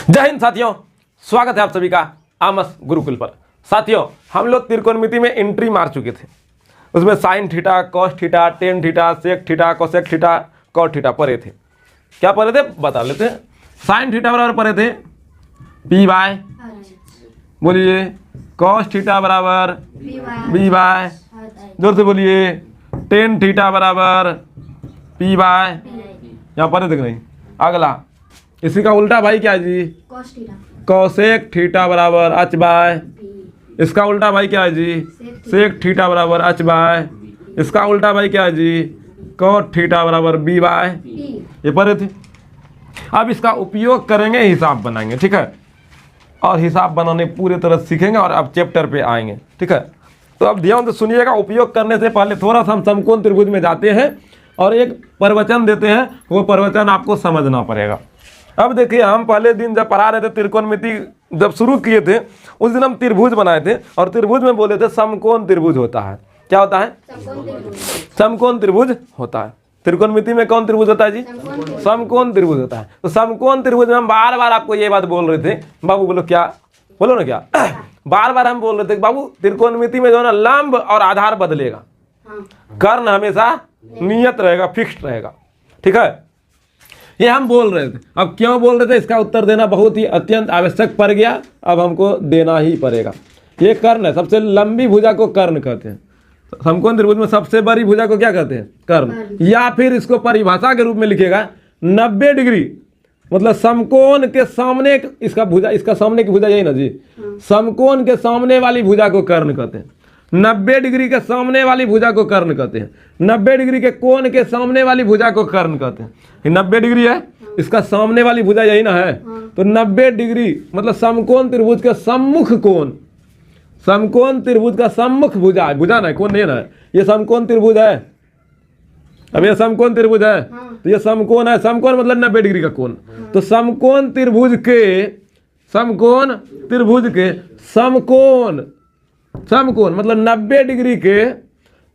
जय हिंद साथियों, स्वागत है आप सभी का आमस गुरुकुल पर। साथियों, हम लोग त्रिकोणमिति में एंट्री मार चुके थे। उसमें sine theta, cos theta, tan theta, sec theta, cosec theta, cot theta पढ़े थे। क्या पढ़े थे बता लेते हैं। साइन थीटा बराबर पढ़े थे पी बाय, बोलिए कॉस थीटा बराबर बी बाय, जोर से बोलिए टेन थीटा बराबर पी बाय, यहाँ पढ़े थे कि नहीं। अगला इसी का उल्टा भाई क्या है जी, कोसेक थीटा बराबर एच बाय। इसका उल्टा भाई क्या है जी, सेक थीटा बराबर एच बाय। इसका उल्टा भाई क्या है जी, कॉट थीटा बराबर बी बाय। ये पढ़े थे। अब इसका उपयोग करेंगे, हिसाब बनाएंगे, ठीक है। और हिसाब बनाने पूरी तरह सीखेंगे और अब चैप्टर पे आएंगे, ठीक है। तो अब ध्यान से सुनिएगा। उपयोग करने से पहले थोड़ा सा हम समकोण त्रिभुज में जाते हैं और एक प्रवचन देते हैं, वो प्रवचन आपको समझना पड़ेगा। अब देखिए, हम पहले दिन जब पढ़ा रहे थे त्रिकोणमिति, जब शुरू किए थे उस दिन हम त्रिभुज बनाए थे और त्रिभुज में बोले थे समकोण त्रिभुज होता है। क्या होता है? समकोण त्रिभुज होता है। त्रिकोणमिति में कौन त्रिभुज होता है जी? समकोण त्रिभुज होता है। तो समकोण त्रिभुज में हम बार बार आपको ये बात बोल रहे थे, बाबू बोलो क्या, बोलो ना क्या बार बार हम बोल रहे थे बाबू त्रिकोणमिति में जो है ना लंब और आधार बदलेगा, कर्ण हमेशा नियत रहेगा, फिक्स्ड रहेगा, ठीक है। ये हम बोल रहे थे। अब क्यों बोल रहे थे इसका उत्तर देना बहुत ही अत्यंत आवश्यक पड़ गया। अब हमको देना ही पड़ेगा। ये कर्ण है, सबसे लंबी भुजा को कर्ण कहते हैं। समकोण त्रिभुज में सबसे बड़ी भुजा को क्या कहते हैं? कर्ण। या फिर इसको परिभाषा के रूप में लिखेगा 90 डिग्री, मतलब समकोण के सामने इसका भुजा, इसका सामने की भुजा यही ना जी, समकोण के सामने वाली भुजा को कर्ण कहते हैं। 90 डिग्री के सामने वाली भुजा को कर्ण कहते हैं। 90 डिग्री के कोण के सामने वाली भुजा को कर्ण कहते हैं। 90 डिग्री है, इसका सामने वाली भुजा यही ना है। तो 90 डिग्री मतलब समकोण त्रिभुज के सम्मुख कोण, समकोण त्रिभुज का सम्मुख भुजा है, भुजा ना है, कोण नहीं ना है। ये समकोण त्रिभुज है। अब ये समकोण त्रिभुज है, तो ये समकोण है। समकोण मतलब 90 डिग्री का कोण। तो समकोण त्रिभुज के, समकोण त्रिभुज के समकोण, समकोण मतलब 90 डिग्री के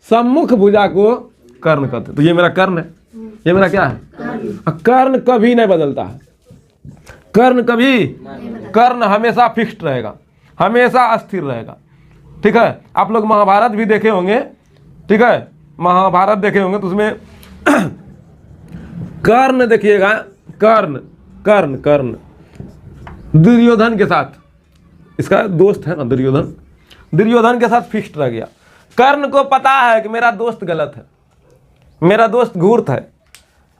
सम्मुख भुजा को कर्ण कहते हैं। तो ये मेरा कर्ण है, ये मेरा क्या है? कर्ण कभी नहीं बदलता है। कर्ण कभी, कर्ण हमेशा फिक्स्ड रहेगा, हमेशा अस्थिर रहेगा, ठीक है। आप लोग महाभारत भी देखे होंगे, ठीक है। महाभारत देखे होंगे तो उसमें कर्ण देखिएगा, कर्ण कर्ण कर्ण दुर्योधन के साथ, इसका दोस्त है ना दुर्योधन, दुर्योधन के साथ फिक्स्ड रह गया। कर्ण को पता है कि मेरा दोस्त गलत है, मेरा दोस्त घूर्त है,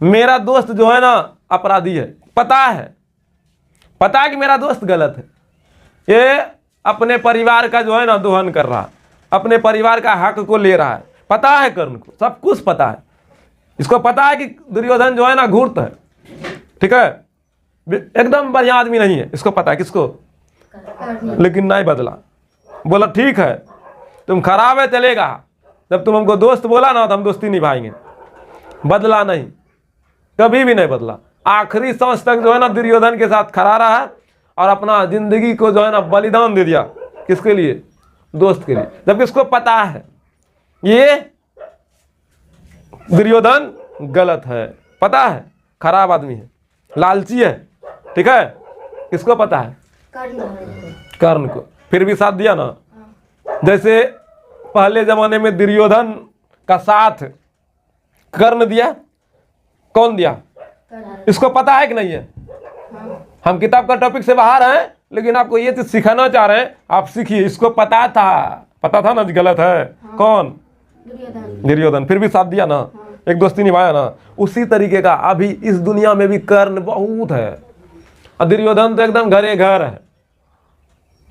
मेरा दोस्त जो है ना अपराधी है। पता है कि मेरा दोस्त गलत है। ये अपने परिवार का जो है ना दोहन कर रहा है, अपने परिवार का हक को ले रहा है। पता है कर्ण को, सब कुछ पता है। इसको पता है कि दुर्योधन जो है ना घूर्त है, ठीक है, एकदम बढ़िया आदमी नहीं है। इसको पता है, किसको? लेकिन नहीं बदला। बोला ठीक है तुम खराब है, चलेगा। जब तुम हमको दोस्त बोला ना तो हम दोस्ती निभाएंगे। बदला नहीं, कभी भी नहीं बदला। आखिरी सांस तक जो है ना दुर्योधन के साथ खड़ा रहा और अपना जिंदगी को जो है ना बलिदान दे दिया। किसके लिए? दोस्त के लिए। जबकि इसको पता है ये दुर्योधन गलत है, पता है खराब आदमी है, लालची है, ठीक है। किसको पता है? कर्ण को। फिर भी साथ दिया ना। जैसे पहले जमाने में दुर्योधन का साथ कर्ण दिया, कौन दिया? इसको पता है कि नहीं है? हम किताब का टॉपिक से बाहर हैं, लेकिन आपको ये चीज सिखाना चाह रहे हैं, आप सीखिए। इसको पता था ना गलत है। कौन? दुर्योधन। फिर भी साथ दिया ना, एक दोस्ती निभाया ना। उसी तरीके का अभी इस दुनिया में भी कर्ण बहुत है और दुर्योधन तो एकदम घरे घर है,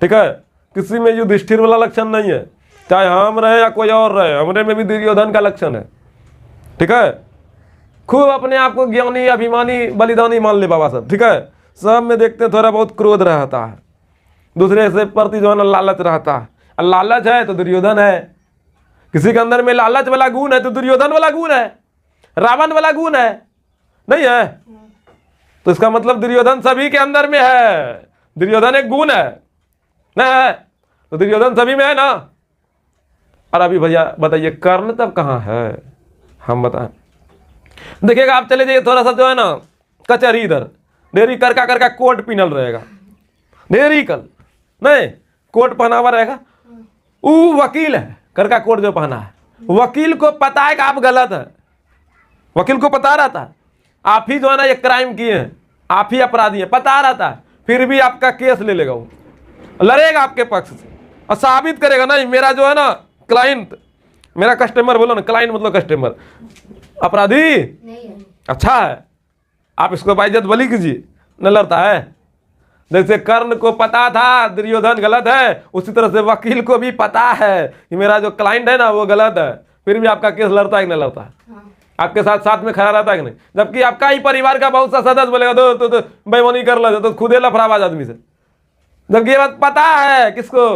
ठीक है। किसी में युधिष्ठिर वाला लक्षण नहीं है, चाहे हम रहे या कोई और रहे, हमरे में भी दुर्योधन का लक्षण है, ठीक है। खूब अपने आप को ज्ञानी, अभिमानी, बलिदानी मान ले बाबा सब, ठीक है। सब में देखते हैं थोड़ा बहुत क्रोध रहता है, दूसरे से प्रति जो है ना लालच रहता है। और लालच है तो दुर्योधन है। किसी के अंदर में लालच वाला गुण है तो दुर्योधन वाला गुण है, रावण वाला गुण है, नहीं है? तो इसका मतलब दुर्योधन सभी के अंदर में है। दुर्योधन एक गुण है ना, है तो दुर्योधन सभी में है ना। और अभी भैया बताइए कर्ण तब कहाँ है, हम बताएं। देखिएगा आप चले जाइए थोड़ा सा जो है ना कचहरी इधर, डेरी कर का कोट पिनल रहेगा, डेरी कल नहीं कोट पहना हुआ रहेगा। वो वकील है, कर का कोट जो पहना है, वकील को पता है कि आप गलत है, वकील को पता रहता है आप ही जो है ना ये क्राइम किए हैं, आप ही अपराधी हैं, पता रहता है, फिर भी आपका केस ले लेगा, वो लड़ेगा आपके पक्ष से और साबित करेगा नहीं मेरा जो है ना क्लाइंट, मेरा कस्टमर, बोलो ना क्लाइंट मतलब कस्टमर, अपराधी नहीं है। अच्छा है, आप इसको बाइज्जत बली कीजिए, न लड़ता है। जैसे कर्ण को पता था दुर्योधन गलत है, उसी तरह से वकील को भी पता है कि मेरा जो क्लाइंट है ना वो गलत है, फिर भी आपका केस लड़ता है कि नहीं लड़ता है, आपके साथ साथ में खड़ा रहता है कि नहीं। जबकि आपका ही परिवार का बहुत सा सदस्य बोलेगा तो बेईमानी कर लो, तो खुदे लफड़ाबाज आदमी से, जबकि ये बात पता है किसको,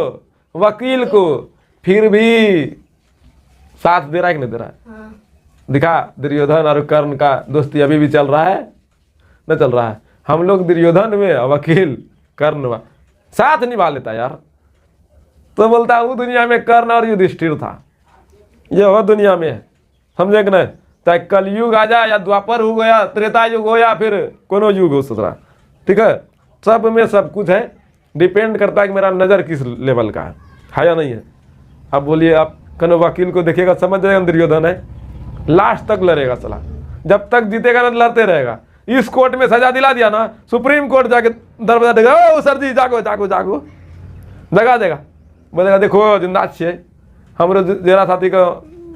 वकील को, फिर भी साथ दे रहा है कि नहीं दे रहा है। हाँ। दिखा दुर्योधन और कर्ण का दोस्ती अभी भी चल रहा है, न चल रहा है। हम लोग दुर्योधन में, वकील कर्ण में साथ निभा लेता यार। तो बोलता वो दुनिया में कर्ण और युधिष्ठिर था, ये वो दुनिया में है, समझे कि नहीं। चाहे कलयुग आ जाए या द्वापर हो गया, त्रेता युग हो या फिर कोनो युग हो ससुरा, ठीक है, सब में सब कुछ है, डिपेंड करता है कि मेरा नज़र किस लेवल का है या नहीं है। अब बोलिए आप कनो वकील को देखिएगा समझ जाएगा दुर्योधन है, लास्ट तक लड़ेगा सलाह, जब तक जीतेगा ना लड़ते रहेगा। इस कोर्ट में सजा दिला दिया ना, सुप्रीम कोर्ट जाके दरवाजा देगा, ओ सर जी जागो जागो जागो, जगा देगा, बोलेगा देखो जिंदा छे हमरो जेरा साथी का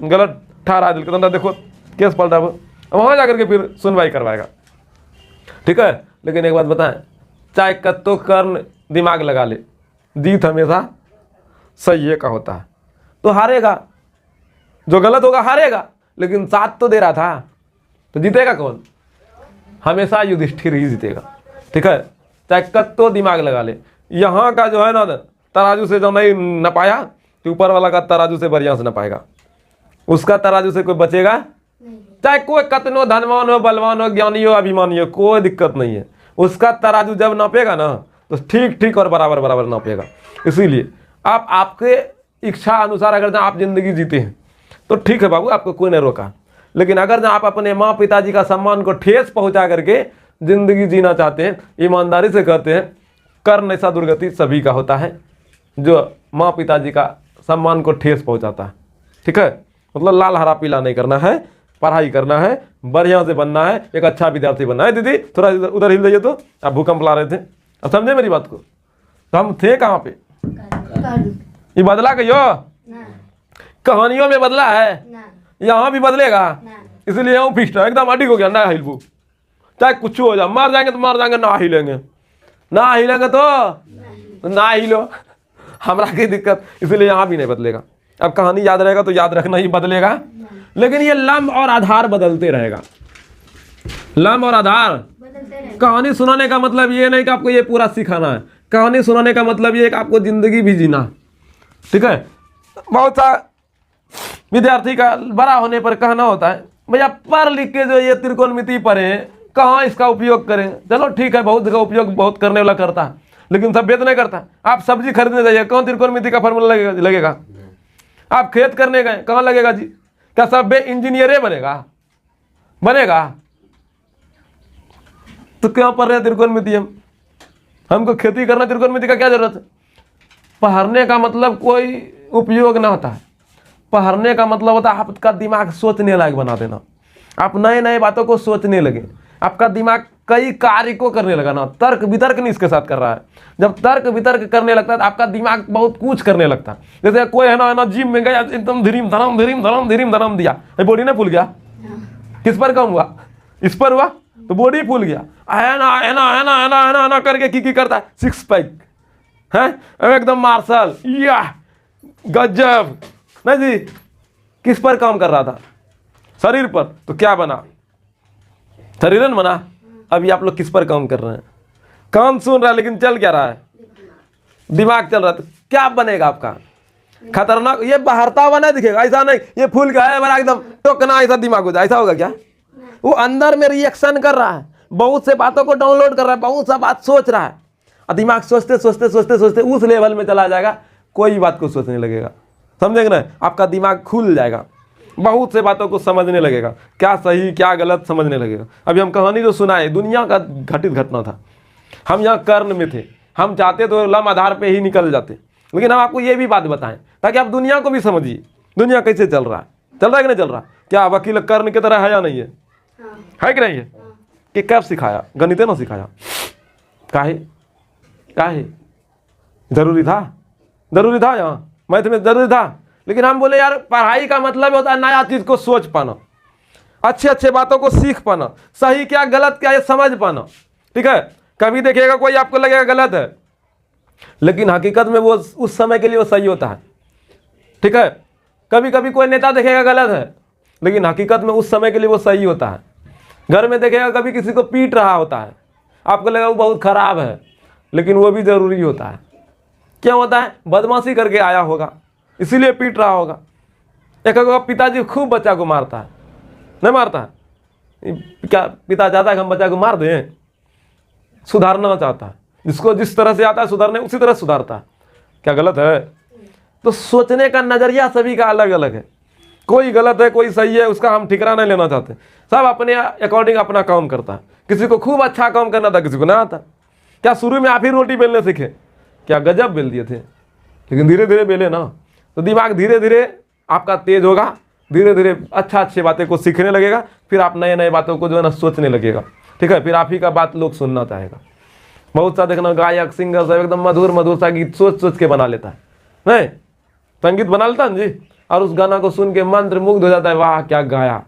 गलत ठहरा दिल के, देखो केस पलटा, वहाँ जाकर के फिर सुनवाई करवाएगा, ठीक है। लेकिन एक बात बताएं, चाहे कत्तो कर्ण दिमाग लगा ले, जीत हमेशा सही का होता है, तो हारेगा, जो गलत होगा हारेगा, लेकिन साथ तो दे रहा था, तो जीतेगा कौन, हमेशा युधिष्ठिर ही जीतेगा, ठीक है। चाहे कत्तो दिमाग लगा ले, यहाँ का जो है ना तराजू से जो नहीं नपाया, तो ऊपर वाला का तराजू से बढ़िया से नपाएगा, उसका तराजू से कोई बचेगा। चाहे कोई कतनो धनवान हो, बलवान हो, ज्ञानी हो, अभिमानी हो, कोई दिक्कत नहीं है, उसका तराजू जब नापेगा ना तो ठीक ठीक और बराबर बराबर नापेगा। इसीलिए आप आपके इच्छा अनुसार अगर आप जिंदगी जीते हैं तो ठीक है बाबू, आपको कोई नहीं रोका, लेकिन अगर आप अपने माँ पिताजी का सम्मान को ठेस पहुंचा करके जिंदगी जीना चाहते हैं, ईमानदारी से कहते हैं, कर्ण ऐसा दुर्गति सभी का होता है जो माँ पिताजी का सम्मान को ठेस पहुंचाता है, ठीक है। मतलब लाल हरा पीला नहीं करना है, पढ़ाई करना है, बढ़िया से बनना है, एक अच्छा विद्यार्थी बनना है। दीदी थोड़ा उधर हिल जाइए, तो आप भूकंप ला रहे थे, अब समझे मेरी बात को। तो हम थे कहाँ पे, ये बदला कहियो, कहानियों में बदला है, यहाँ भी बदलेगा, इसलिए यहाँ फिक्स है एकदम, अडिग हो गया ना हिलबू, चाहे कुछ हो जाए, मार जाएंगे तो मार जाएंगे, ना हिलेंगे, ना हिलेंगे तो ना हिलो, हमारा की दिक्कत, इसलिए यहाँ भी नहीं बदलेगा। अब कहानी याद रहेगा तो याद रखना ही बदलेगा, लेकिन ये लम्ब और आधार बदलते रहेगा, लम्ब और आधार। कहानी सुनाने का मतलब ये नहीं कि आपको ये पूरा सिखाना है, कहानी सुनाने का मतलब ये कि आपको जिंदगी भी जीना, ठीक है। बहुत सा विद्यार्थी का बड़ा होने पर कहना होता है भैया पढ़ लिख के जो ये त्रिकोणमिति पढ़े कहाँ इसका उपयोग करें। चलो ठीक है, बहुत जगह उपयोग बहुत करने वाला करता है, लेकिन सब वेद नहीं करता। आप सब्जी खरीदने जाइए, कौन त्रिकोणमिति का फॉर्मूला लगेगा। आप खेत करने गए, कहाँ लगेगा जी, क्या सब इंजीनियर बनेगा, तो क्यों पढ़ रहे हैं त्रिकोणमिति। हमको खेती करना, त्रिकोणमिति का क्या जरूरत है। पढ़ने का मतलब कोई उपयोग ना होता है, पढ़ने का मतलब होता है आपका दिमाग सोचने लायक बना देना, आप नए नए बातों को सोचने लगे, आपका दिमाग कई कार्य को करने लगा ना। तर्क वितर्क नहीं इसके साथ कर रहा है, जब तर्क वितर्क करने लगता है तो आपका दिमाग बहुत कुछ करने लगता है। जैसे कोई है ना जिम में गया, एकदम धीरीम धरम दिया, बॉडी नहीं फूल गया, किस पर कम हुआ, इस पर हुआ तो बॉडी फूल गया, है ना करके की करता है, सिक्स पैक है एकदम मार्शल, या गजब नहीं जी। किस पर काम कर रहा था, शरीर पर, तो क्या बना, शरीर न बना। अभी आप लोग किस पर काम कर रहे हैं, काम सुन रहा है लेकिन चल क्या रहा है, दिमाग चल रहा है, तो क्या बनेगा आपका, खतरनाक। ये बाहरता हुआ नहीं दिखेगा, ऐसा नहीं ये फूल का है बड़ा एकदम टोकना, ऐसा दिमाग हो जाए, ऐसा होगा क्या। वो अंदर में रिएक्शन कर रहा है, बहुत से बातों को डाउनलोड कर रहा है, बहुत सा बात सोच रहा है, और दिमाग सोचते सोचते सोचते सोचते उस लेवल में चला जाएगा, कोई बात को सोचने लगेगा, समझेंगे ना। आपका दिमाग खुल जाएगा, बहुत से बातों को समझने लगेगा, क्या सही क्या गलत समझने लगेगा। अभी हम कहानी जो सुनाए दुनिया का घटित घटना था। हम यहाँ कर्ण में थे, हम चाहते तो लम आधार पे ही निकल जाते, लेकिन हम आपको ये भी बात बताएं ताकि आप दुनिया को भी समझिए दुनिया कैसे चल रहा है कि नहीं चल रहा। क्या वकील कर्ण की तरह है या नहीं है? है कि नहीं है? कि कब सिखाया? गणित ना सिखाया? काहे जरूरी था यहाँ मैथ में जरूरी था। लेकिन हम बोले यार पढ़ाई का मतलब होता है नया चीज को सोच पाना, अच्छे बातों को सीख पाना, सही क्या गलत क्या ये समझ पाना। ठीक है, कभी देखिएगा कोई आपको लगेगा गलत है, लेकिन हकीकत में वो उस समय के लिए वो सही होता है। ठीक है, कभी कभी कोई नेता देखेगा गलत है, लेकिन हकीकत में उस समय के लिए वो सही होता है। घर में देखेगा कभी किसी को पीट रहा होता है, आपको लगेगा वो बहुत खराब है, लेकिन वो भी जरूरी होता है। क्या होता है? बदमाशी करके आया होगा इसीलिए पीट रहा होगा। एक पिताजी खूब बच्चा को मारता है, नहीं मारता है क्या? पिता चाहता है कि हम बच्चा को मार दें? सुधारना चाहता है, जिसको जिस तरह से आता है सुधारने उसी तरह सुधारता है। क्या गलत है? तो सोचने का नजरिया सभी का अलग अलग है, कोई गलत है कोई सही है उसका हम ठिकरा नहीं लेना चाहते। सब अपने अकॉर्डिंग अपना काम करता है। किसी को खूब अच्छा काम करना था, किसी को ना आता। क्या शुरू में आप ही रोटी बेलने सीखे? क्या गजब बेल दिए थे, लेकिन धीरे धीरे बेले ना, तो दिमाग धीरे धीरे आपका तेज होगा, धीरे धीरे अच्छी बातें को सीखने लगेगा, फिर आप नए बातों को जो है ना सोचने लगेगा। ठीक है, फिर आप ही का बात लोग सुनना चाहेगा। बहुत सा देखना गायक सिंगर सब एकदम मधुर सा गीत सोच के बना लेता है, नहीं संगीत बना लेता है जी, और उस गाना को सुन के मंत्र मुग्ध हो जाता है, वाह क्या गाया।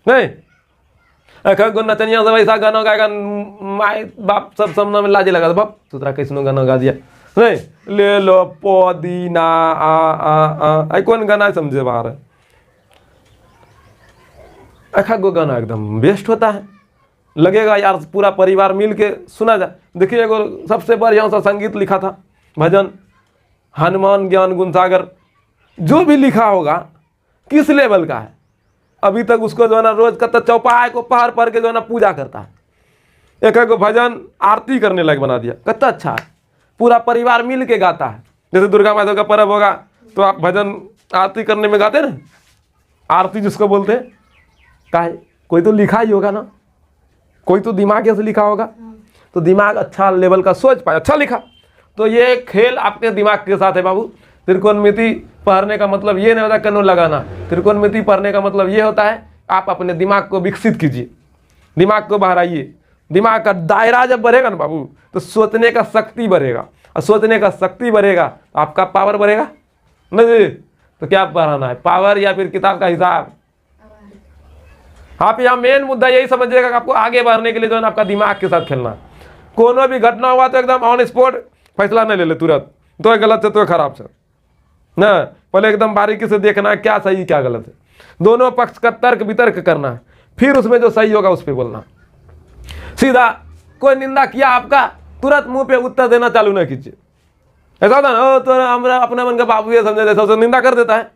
नहीं नचनिया सब ऐसा गाना गाएगा, माए बाप सब सामने में लाजे लगा, बाप सुतरा कैसनो गाना गा दिया। नहीं ले लो पुदीना आ कौन गाना समझे बाहर है? गो गाना एकदम बेस्ट होता है, लगेगा यार पूरा परिवार मिल के सुना जाए। देखिए एगो सबसे बढ़िया सा संगीत लिखा था, भजन हनुमान ज्ञान गुण सागर, जो भी लिखा होगा किस लेवल का है, अभी तक उसको जो है ना रोज का चौपाई को पढ़ के जो है ना पूजा करता है। एक भजन आरती करने लायक बना दिया, कितना अच्छा है, पूरा परिवार मिल के गाता है। जैसे दुर्गा माता का पर्व होगा तो आप भजन आरती करने में गाते ना, आरती जिसको बोलते हैं, काहे कोई तो लिखा ही होगा ना, कोई तो दिमाग से लिखा होगा, तो दिमाग अच्छा लेवल का सोच पाए, अच्छा लिखा। तो ये खेल आपके दिमाग के साथ है बाबू। त्रिकोणमिति पढ़ने का मतलब ये नहीं होता कनो लगाना, त्रिकोणमिति पढ़ने का मतलब ये होता है आप अपने दिमाग को विकसित कीजिए, दिमाग को बहराइए। दिमाग का दायरा जब बढ़ेगा ना बाबू, तो सोचने का शक्ति बढ़ेगा, और सोचने का शक्ति बढ़ेगा तो आपका पावर बढ़ेगा। नहीं तो क्या बढ़ाना है, पावर या फिर किताब का हिसाब? आप यहाँ मेन मुद्दा यही समझिएगा कि आपको आगे बढ़ने के लिए जो है ना आपका दिमाग के साथ खेलना। कोनो भी घटना हुआ तो एकदम ऑन स्पॉट फैसला नहीं ले ले तुरंत, तो गलत है तो खराब से ना, पहले एकदम बारीकी से देखना है क्या सही क्या गलत है, दोनों पक्ष का तर्क वितर्क करना है, फिर उसमें जो सही होगा उस पर बोलना। सीधा कोई निंदा किया आपका, तुरंत मुंह पे उत्तर देना चालू ना कीजिए। ऐसा होता ना, तो हमारा अपना मन का बाबू ये समझे जैसा निंदा कर देता है,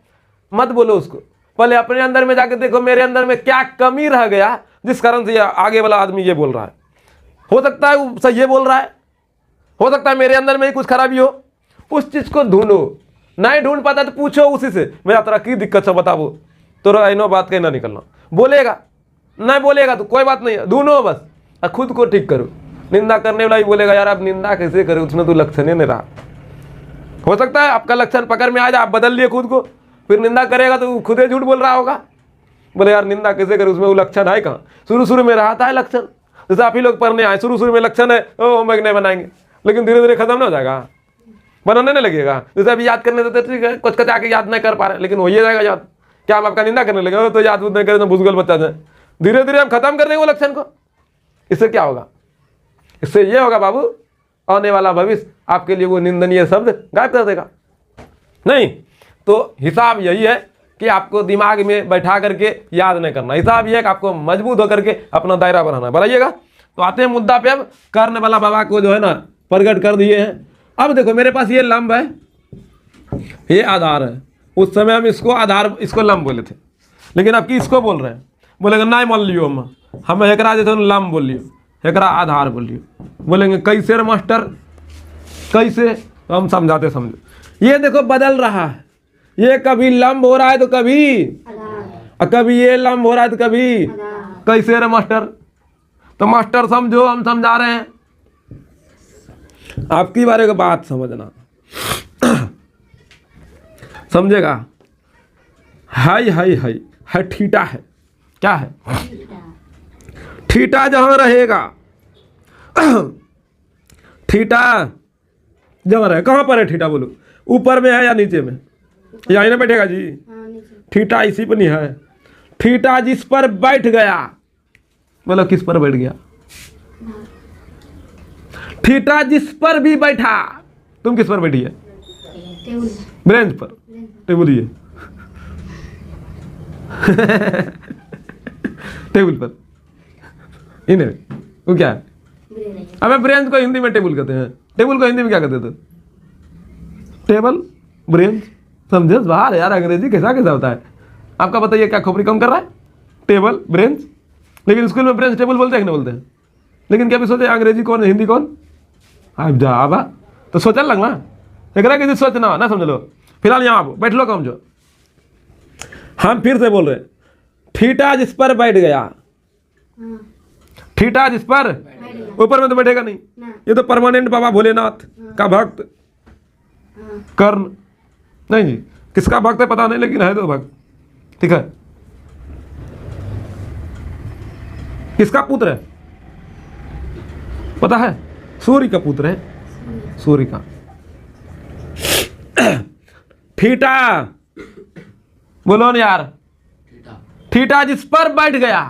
मत बोलो उसको। पहले अपने अंदर में जाके देखो मेरे अंदर में क्या कमी रह गया जिस कारण से आगे वाला आदमी ये बोल रहा है। हो सकता है वो सही ये बोल रहा है, हो सकता है मेरे अंदर में ही कुछ खराबी हो, उस चीज को ढूंढो। नहीं ढूंढ पाता तो पूछो उसी से, भैया तेरा की दिक्कत है बताओ, तो ऐनो बात कहना निकलना। बोलेगा नहीं बोलेगा तो कोई बात नहीं है, ढूंढो बस और खुद को ठीक करो। निंदा करने वाला ही बोलेगा यार आप निंदा कैसे करें, उसमें तो लक्षण ही नहीं रहा। हो सकता है आपका लक्षण पकड़ में आ जाए, आप बदल लिए खुद को, फिर निंदा करेगा तो खुद ही झूठ बोल रहा होगा, बोले यार निंदा कैसे करे, उसमें वो लक्षण है कहाँ। शुरू में रहा था लक्षण, जैसे आप ही लोग पढ़ने आए, शुरू में लक्षण है ओ होमवर्क नहीं बनाएंगे, लेकिन धीरे धीरे खत्म नहीं हो जाएगा, बनाने नहीं लगेगा। जैसे अभी याद करने देते ठीक है, कुछ कचा के याद नहीं कर पा रहे, लेकिन हो ही जाएगा याद। क्या हम आपका निंदा करने लगे तो याद नहीं करें तो भूसगल बच्चा जाए, धीरे धीरे हम खत्म कर देंगे वो लक्षण को। इससे क्या होगा? इससे ये होगा बाबू, आने वाला भविष्य आपके लिए वो निंदनीय शब्द गायब कर देगा। नहीं तो हिसाब यही है कि आपको दिमाग में बैठा करके याद नहीं करना, हिसाब यह है कि आपको मजबूत होकर के अपना दायरा बढ़ाना। बढ़ाइएगा। तो आते हैं मुद्दा पे, अब कर्ण वाला बाबा को जो है ना प्रकट कर दिए हैं। अब देखो मेरे पास ये लंब है, ये आधार है, उस समय हम इसको आधार इसको लंब बोले थे, लेकिन अब की इसको बोल रहे हैं, बोलेंगे नहीं मान लियो हम एकरा जैसे लंब बोल लियो, एकरा आधार बोल लियो। बोलेंगे कैसे रे मास्टर कैसे, तो हम समझाते समझो। ये देखो बदल रहा है, ये कभी लंब हो रहा है तो कभी और कभी ये लंब हो रहा है तो कभी कैसे रे मास्टर? तो मास्टर समझो, हम समझा रहे हैं आपकी बारे की बात समझना, समझेगा। हाय हाय हाय है थीटा है, क्या है? थीटा जहां रहेगा, थीटा जहां रहे, कहां पर है थीटा बोलो? ऊपर में है या नीचे में? यहीं ना बैठेगा जी। थीटा इसी पर नहीं है। थीटा जिस पर बैठ गया, बोलो किस पर बैठ गया? थीटा जिस पर भी बैठा, तुम किस पर बैठी है? ब्रेंच पर, टेबल ही है। टेबल पर, इन्हें वो क्या है? अबे ब्रेंच को हिंदी में टेबल कहते हैं। टेबल को हिंदी में क्या कहते थे? टेबल, ब्रेंच, समझे बाहर यार, अंग्रेजी कैसा कैसा होता है आपका? बताइए, क्या खोपड़ी कम कर रहा है? टेबल, ब्रेंच, लेकिन स्कूल में ब्रेंच टेबल बोलते हैं कि नहीं बोलते हैं? लेकिन क्या भी सोचे अंग्रेजी कौन हिंदी कौन? आप जा आबा तो सोचने लगना, एक किसी सोचना ना, समझ लो। फिलहाल यहाँ आप बैठ लो, कम जो हम फिर से बोल रहे, थीटा जिस पर बैठ गया, थीटा जिस पर, ऊपर में तो बैठेगा नहीं। ये तो परमानेंट बाबा भोलेनाथ का भक्त कर्ण, नहीं जी किसका भक्त है पता नहीं, लेकिन है तो भक्त, ठीक है। किसका पुत्र है पता है? सूर्य का पुत्र है, सूर्य का। थीटा बोलो ना यार, थीटा जिस पर बैठ गया,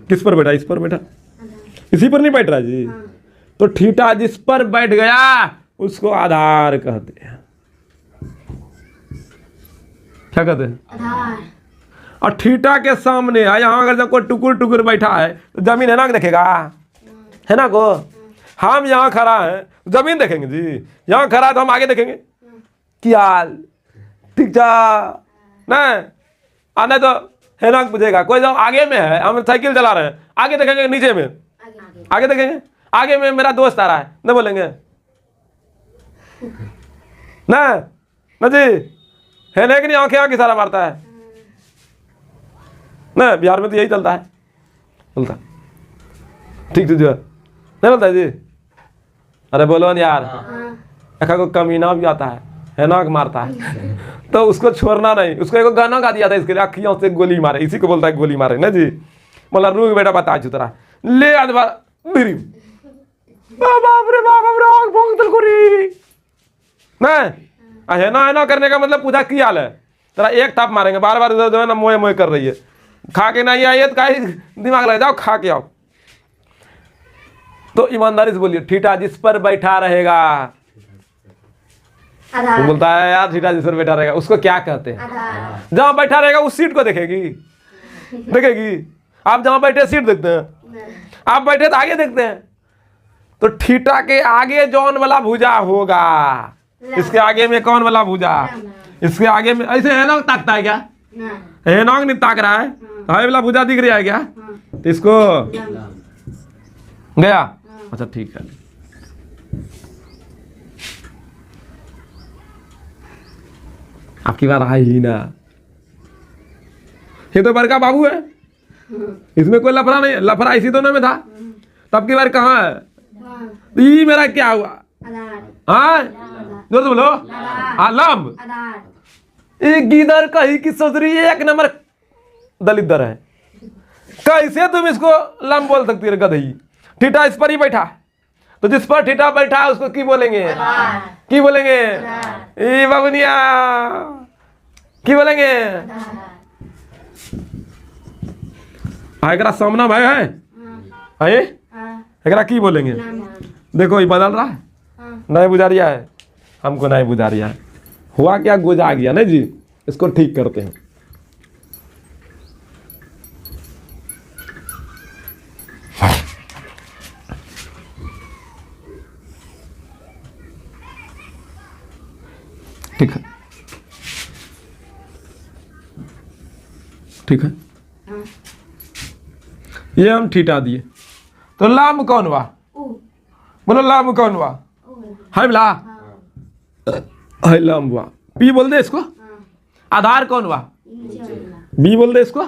किस पर बैठा? इस पर बैठा, इसी पर नहीं बैठ रहा जी। तो थीटा जिस पर बैठ गया उसको आधार कहते हैं। क्या कहते हैं? आधार। और थीटा के सामने यहां अगर जब कोई टुकुर टुकुर बैठा है तो जमीन है ना देखेगा, है ना को? हम यहाँ खड़ा है जमीन देखेंगे जी, यहाँ खड़ा है तो हम आगे देखेंगे क्या ठीक जा ना, आने तो है ना पूछेगा कोई। जब आगे में है, हम साइकिल चला रहे हैं, आगे देखेंगे नीचे में? आगे देखेंगे। आगे में मेरा दोस्त आ रहा है ना, बोलेंगे ना जी, है ना कि नहीं? आंखें आंखें सारा मारता है ना, बिहार में तो यही चलता है, चलता ठीक जो नहीं बोलता है जी। अरे बोलो ना यार, ऐसा को कमीना भी आता है ना मारता है तो उसको छोड़ना नहीं। उसको एक गाना गा दिया था इसके लिए, अखियों से गोली मारे, इसी को बोलता है गोली मारे ना जी। बोला रूह बेटा बता चुतरा ले आज मेरी बाप रे आग भोंग तल कोरी ना, है ना करने का मतलब पूछा की हाल है तेरा, एक थाप मारेंगे, बार बार जो है ना मोए मोए कर रही है। खा के नहीं आई है तो का दिमाग लग जाओ, खा के आओ। तो ईमानदारी से बोलिए, थीटा जिस पर बैठा रहेगा, वो बोलता है यार थीटा जिस पर बैठा रहेगा उसको क्या कहते हैं? जहां बैठा रहेगा उस सीट को देखेगी, देखेगी। आप जहां बैठे सीट देखते हैं, आप बैठे तो आगे देखते हैं। तो थीटा के आगे जौन वाला भुजा होगा, इसके आगे में कौन वाला भुजा? इसके आगे में ऐसे है ना ताकता है क्या? है ना नहीं ताक रहा है, हाई वाला भुजा दिख रहा है क्या? तो इसको गया, अच्छा ठीक है। आपकी बार आई ही ना, ये तो बड़का बाबू है, इसमें कोई लफड़ा नहीं है। लफड़ा इसी दोनों में था, तब की बार कहाँ है? ये मेरा क्या हुआ? हाँ जो तो बोलो आलम, एक गीदर कही की सोचरी एक नंबर दलित है। कैसे तुम इसको लम बोल सकती है? गधई, थीटा इस पर ही बैठा, तो जिस पर थीटा बैठा है उसको की बोलेंगे? की बोलेंगे? ए बाबुनिया की बोलेंगे? एकरा सामना भाई है, एकरा की बोलेंगे? देखो ये बदल रहा है, नहीं बुझा रिया है, हमको नहीं बुझा रिया है। हुआ क्या? गुजा गया ना जी, इसको ठीक करते हैं। ठीक है, ठीक है, ये हम थीटा दिए, तो लाम कौन हुआ? बोलो लाम कौन हुआ? है बोला है लाम हुआ। पी बोल दे इसको। आधार कौन हुआ? बी बोल दे इसको,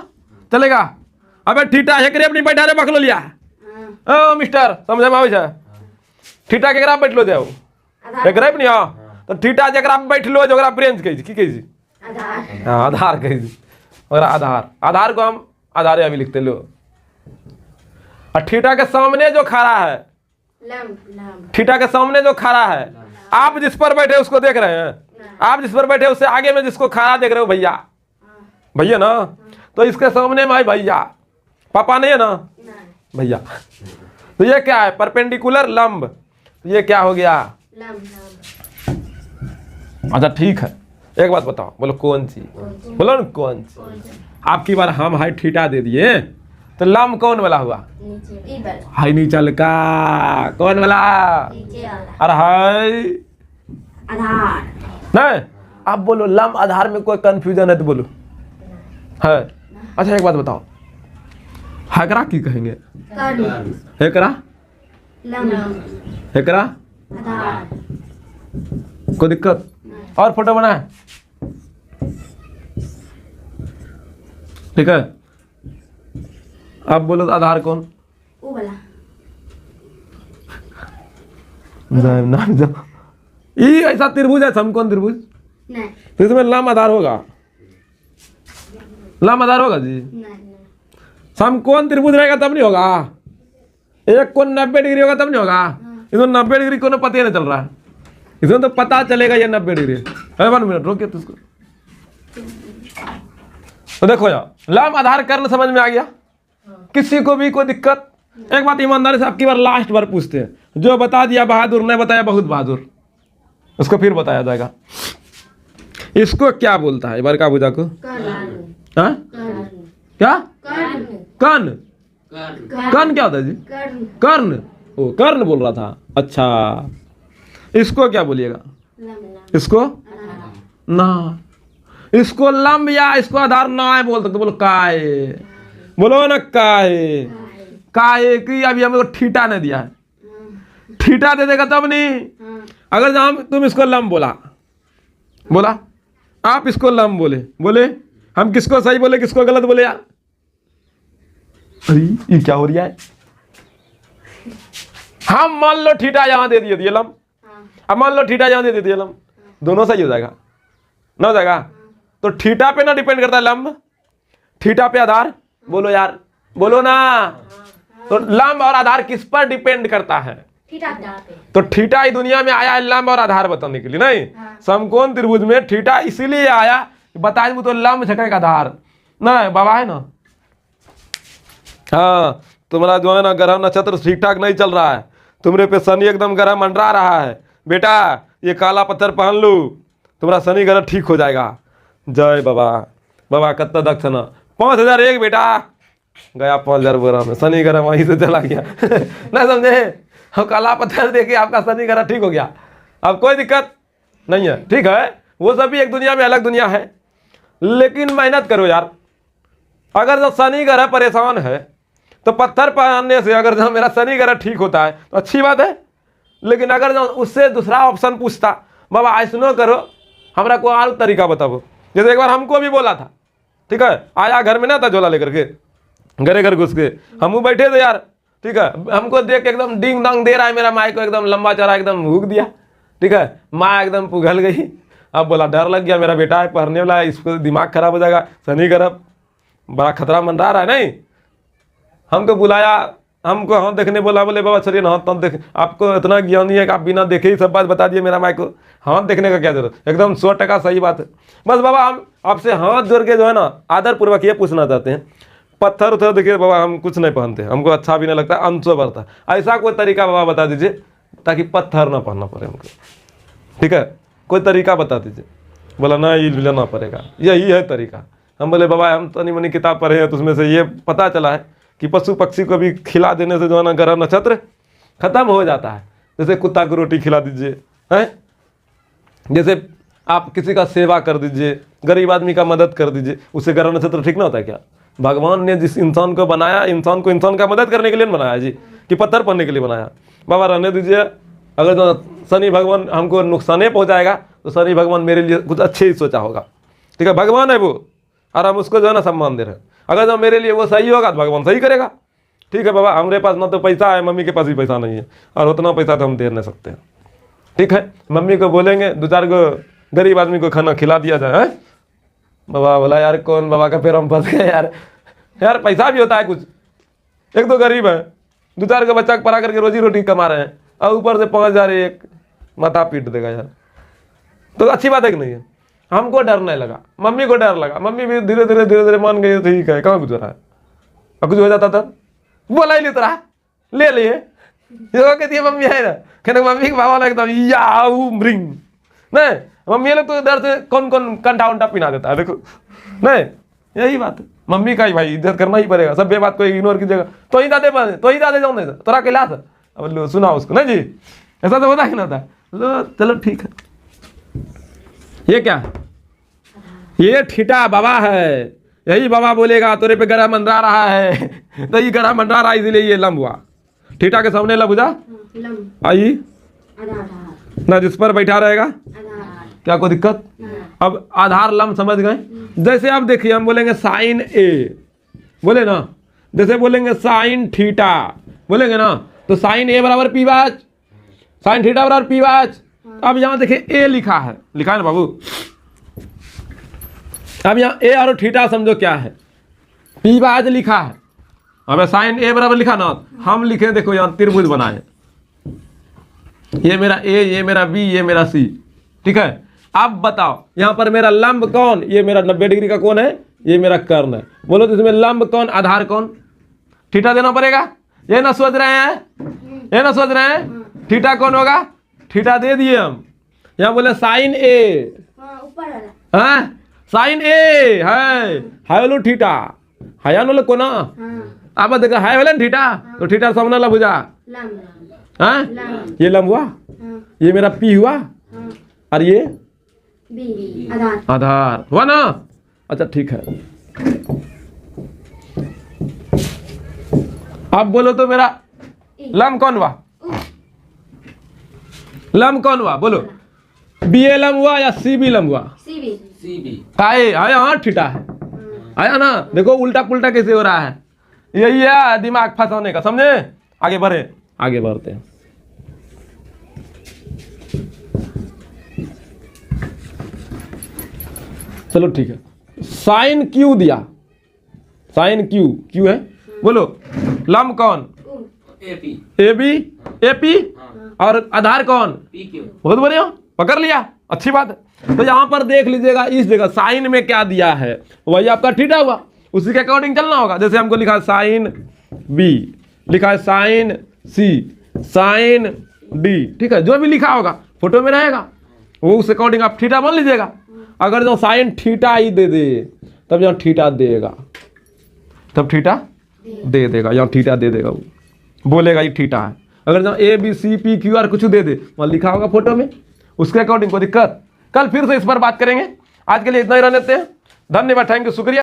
चलेगा। अबे ठीटा हेकरे अपनी बैठा रे बखलो लिया ओ मिस्टर समझे में आवे छे ठीटा केकरा बैठलो जाओ एकरे पे नहीं हां तो ठीटा जेकरा पे बैठलो जो ओकरा ब्रेंच कहि की कहि छी हां आधार कहि छी और आधार को हम आधार अभी लिखते लो। और ठीटा के सामने जो खड़ा है ठीटा के सामने जो खड़ा है आप जिस पर बैठे उसको देख रहे हैं, आप जिस पर बैठे उससे आगे में जिसको खड़ा देख रहे हो भैया भैया ना, तो इसके सामने में भैया पापा नहीं है ना भैया, तो ये क्या है परपेंडिकुलर लंब, तो ये क्या हो गया अच्छा ठीक है एक बात बताओ बोलो कौन सी, बोलो ना कौन सी। आपकी बार हम हाई ठीटा दे दिए तो लंब कौन वाला हुआ हाई नीचल का कौन वाला अरे हाई आधार नहीं। आप बोलो लंब आधार में कोई कंफ्यूजन है तो बोलो है। अच्छा एक बात बताओ हेकरा की कहेंगे हेकरा हेकरा कोई दिक्कत और फोटो बना है ठीक है। आप बोलो तो आधार कौन वो वाला ये ऐसा त्रिभुज है समकोण त्रिभुज नहीं तो इसमें लंब आधार होगा लंब आधार होगा जी नहीं समकोण त्रिभुज रहेगा तब नहीं होगा, एक कोण 90 डिग्री होगा तब नहीं होगा। इसमें 90 डिग्री को पता ही नहीं चल रहा है, इसमें तो पता चलेगा ये 90 डिग्री। 1 मिनट रोकिए तो इसको तो देखो यार लंब आधार कर्ण समझ में आ गया, किसी को भी कोई दिक्कत। एक बात ईमानदारी से आपकी बार लास्ट बार पूछते हैं, जो बता दिया बहादुर नहीं बताया बहुत बहादुर, उसको फिर बताया जाएगा। इसको क्या बोलता है बड़का भुजा को हाँ क्या कर्ण कर्ण क्या होता है जी कर्ण ओ कर्ण बोल रहा था अच्छा। इसको क्या बोलिएगा इसको ना, इसको लंब या इसको आधार ना है बोल सकते, बोलो काय बोलो ना काय काय की अभी हमें ठीटा ने दिया है, ठीटा दे देगा तब नहीं। अगर हम तुम इसको लंब बोला आप इसको लंब बोले हम किसको सही बोले किसको गलत बोले यार। अरे ये क्या हो रहा है, हम मान लो ठीटा यहां दे दिए लंब, अब मान लो ठीटा यहां दे दिए लंब, दोनों सही हो जाएगा ना हो जाएगा। तो ठीटा पे ना डिपेंड करता है लंब, ठीटा पे आधार बोलो यार बोलो ना। तो लंब और आधार किस पर डिपेंड करता है तो ठीटा इस दुनिया में आया है लंब और आधार बताने के लिए नहीं। समकोण त्रिभुज में ठीटा इसीलिए आया बताए तो लंब छठे का आधार नहीं बाबा है ना। हाँ तुम्हारा जो है ना ग्रह नक्षत्र ठीक ठाक नहीं चल रहा है, तुम्हारे पे शनि एकदम ग्रह मंडरा रहा है बेटा, ये काला पत्थर पहन लो तुम्हारा शनि ग्रह ठीक हो जाएगा। जय बाबा बाबा कत्ता दक्षिणा 5001 बेटा गया 5000 बोरा में, शनि ग्रह वहीं से चला गया ना समझे। हम काला पत्थर देके आपका शनि ग्रह ठीक हो गया, अब कोई दिक्कत नहीं है ठीक है। वो सब भी एक दुनिया में अलग दुनिया है, लेकिन मेहनत करो यार। अगर जो शनि ग्रह परेशान है तो पत्थर पहनने से अगर जो मेरा शनि ग्रह ठीक होता है तो अच्छी बात है, लेकिन अगर जो उससे दूसरा ऑप्शन पूछता बाबा ऐसनो करो हमारा को और तरीका बताओ, जैसे एक बार हमको भी बोला था ठीक है, आया घर में ना था झोला लेकर के घरे घर घुस के हम बैठे थे यार ठीक है, हमको देख के एकदम डिंग डंग दे रहा है, मेरा माई को एकदम लंबा चौड़ा एकदम हुक दिया ठीक है, माँ एकदम पिघल गई। अब बोला डर लग गया मेरा बेटा है पढ़ने वाला है, इसको दिमाग खराब हो जाएगा, शनि ग्रह बड़ा खतरा मंडरा रहा है नहीं। हमको बुलाया, हमको हाथ देखने बोला, बोले बाबा चलिए ना हाथ देख, आपको इतना ज्ञान नहीं है कि आप बिना देखे ही सब बात बता दिए मेरा माई को, हाथ देखने का क्या जरूरत, एकदम 100% सही बात है। बस बाबा हम आपसे हाथ जोड़ के जो है ना आदर पूर्वक ये पूछना चाहते हैं, पत्थर उथर देखिए बाबा हम कुछ नहीं पहनते, हमको अच्छा भी नहीं लगता, अंशो बढ़ता, ऐसा कोई तरीका बाबा बता दीजिए ताकि पत्थर ना पहनना पड़े हमको ठीक है, कोई तरीका बता दीजिए। बोला ना ये लेना पड़ेगा, यही है तरीका। हम बोले बाबा हम तनी मनी किताब पढ़े हैं तो उसमें से ये पता चला है कि पशु पक्षी को भी खिला देने से जो है ना ग्रह नक्षत्र खत्म हो जाता है। जैसे कुत्ता को रोटी खिला दीजिए हैं, जैसे आप किसी का सेवा कर दीजिए, गरीब आदमी का मदद कर दीजिए, उससे ग्रह नक्षत्र ठीक ना होता है क्या। भगवान ने जिस इंसान को बनाया, इंसान को इंसान का मदद करने के लिए बनाया जी कि पत्थर पढ़ने के लिए बनाया। बाबा रहने दीजिए, अगर जो शनि भगवान हमको नुकसान पहुंचाएगा तो शनि भगवान मेरे लिए कुछ अच्छे ही सोचा होगा ठीक है, भगवान है वो, और हम उसको जो है ना सम्मान दे रहे हैं। अगर जो मेरे लिए वो सही होगा तो भगवान सही करेगा। ठीक है बाबा, हमारे पास ना तो पैसा है, मम्मी के पास भी पैसा नहीं है, और उतना पैसा तो हम दे नहीं सकते हैं। ठीक है, मम्मी को बोलेंगे 2-4 को गरीब आदमी को खाना खिला दिया जाए। हैं बाबा बोला यार कौन बाबा का पैर हम फंस गए यार। यार पैसा भी होता है कुछ, एक तो गरीब है, 2-4 का बच्चा पढ़ा करके रोजी रोटी कमा रहे हैं, और ऊपर से 5,000 एक माथा पीट देगा यार, तो अच्छी बात है कि नहीं है। हमको डर नहीं लगा, मम्मी को डर लगा, मम्मी भी धीरे धीरे मान गई, ठीक है कहाँ कुछ हो रहा है। और कुछ हो जाता था बोला ही नहीं तो रहा, ले लिए कहती है मम्मी है ना, कहते मम्मी के बाबा एकदम याऊ मृंग नहीं, मम्मी लोग तो डर से कौन कौन कंठा उंठा पिना देता है। देखो नहीं, यही बात है, मम्मी का ही भाई इज्जत करना ही पड़ेगा, सब बात को इग्नोर कीजिएगा। तो ही दादे जाऊँ नहीं तोरा के लाश अब लो सुना उसको नहीं जी, ऐसा तो होता ही ना था। लो चलो ठीक है, ये क्या है, ये ठीटा बाबा है, यही बाबा बोलेगा तेरे पे गरा मंडरा रहा है, तो ये गरा मंडरा रहा है इसीलिए ये लंब हुआ। ठीटा के सामने लब हो जा आई ना, जिस पर बैठा रहेगा क्या कोई दिक्कत। अब आधार लंब समझ गए। जैसे आप देखिए हम बोलेंगे साइन ए, बोले ना, जैसे बोलेंगे साइन थीटा बोलेंगे ना, तो साइन ए बराबर पी बाच, साइन थीटा बराबर पी बाच। अब यहाँ देखिए ए लिखा है ना बाबू, अब यहाँ ए और थीटा समझो क्या है, पी बाच लिखा है। अब साइन ए बराबर लिखा ना, हम लिखे देखो यहाँ त्रिभुज बनाए, ये मेरा ए, ये मेरा बी, ये मेरा सी। ठीक है, अब बताओ यहाँ पर मेरा लंब कौन, ये मेरा 90 डिग्री का कौन है, ये मेरा कर्ण है। बोलो तो इसमें लंब कौन, आधार कौन, थीटा देना पड़ेगा। ये ना सोच रहे हैं, ये ना सोच रहे हैं थीटा कौन होगा, थीटा दे दिए हम। यहाँ बोले साइन ए, ऊपर वाला हाँ साइन ए है लो थीटा है नो को ना, अब देखो है वाला थीटा, तो थीटा सामने लब हो जा, हाँ ये लंब हुआ, ये मेरा पी हुआ, और ये बी आधार हुआ ना। अच्छा ठीक है, अब बोलो तो मेरा लंब कौन हुआ, लंब कौन हुआ बोलो, बी ए लंब हुआ या सी बी लंब हुआ, सी काहे आया, हाँ ठीटा है आया ना। देखो उल्टा पुल्टा कैसे हो रहा है, यही है दिमाग फंसाने का, समझे। आगे बढ़े, आगे बढ़ते हैं। चलो ठीक है, साइन क्यू दिया, साइन क्यू, क्यू है बोलो, लंब कौन ए बी, ए पी, और आधार कौन बहुत बढ़िया, पकड़ लिया, अच्छी बात है। तो यहाँ पर देख लीजिएगा, इस जगह साइन में क्या दिया है वही आपका थीटा हुआ, उसी के अकॉर्डिंग चलना होगा। जैसे हमको लिखा है साइन बी, लिखा है साइन सी, साइन डी, ठीक है, जो भी लिखा होगा फोटो में रहेगा वो उस अकॉर्डिंग आप थीटा मान लीजिएगा। अगर जो साइन थीटा ही दे दे तब यहाँ थीटा देगा, तब थीटा दे देगा, यहाँ थीटा दे देगा, वो बोलेगा ये थीटा है। अगर जहाँ A B C P Q R कुछ दे दे, वहाँ लिखा होगा फोटो में, उसके अकॉर्डिंग कोई दिक्कत। कल फिर से इस पर बात करेंगे, आज के लिए इतना ही रहने देते हैं। धन्यवाद, थैंक यू, शुक्रिया।